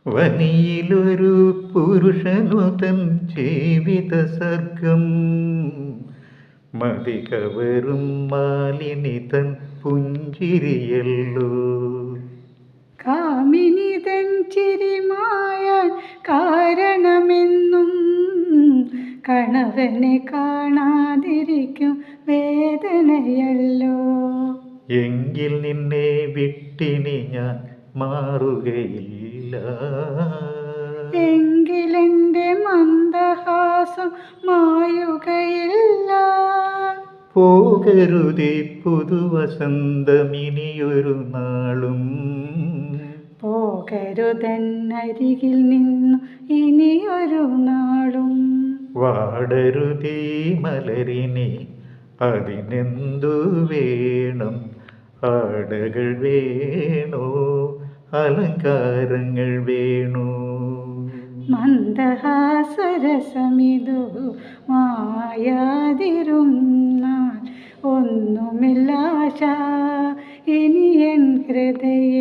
വനിയിലൊരു പുരുഷനു തൻ ജീവിത സർഗം മതി കവരും മാലിനി തൻ പുഞ്ചിരിയല്ലോ. കാമിനി തൻ ചിരിമായാൻ കാരണമെന്നും കണവനെ കാണാതിരിക്കും വേദനയല്ലോ. എങ്കിൽ നിന്നെ വിട്ടിനി ഞാൻ മാറുകയില്ല. എങ്കിലെൻ്റെ മന്ദഹാസം മായുകയില്ല. പോകരുതേ പുതുവസന്തമിനിയൊരു നാളും. പോകരുതന്നരികിൽ നിന്നു ഇനിയൊരു നാളും. വാടരുതേ മലരിനെ അതിനെന്തു വേണം? ആടകൾ വേണോ അലങ്കാരങ്ങൾ വേണോ? മന്ദഹാസരസമിതു മായാതിരുന്നാൽ ഒന്നുമില്ലാശ ഇനി എൻ ഹൃദയ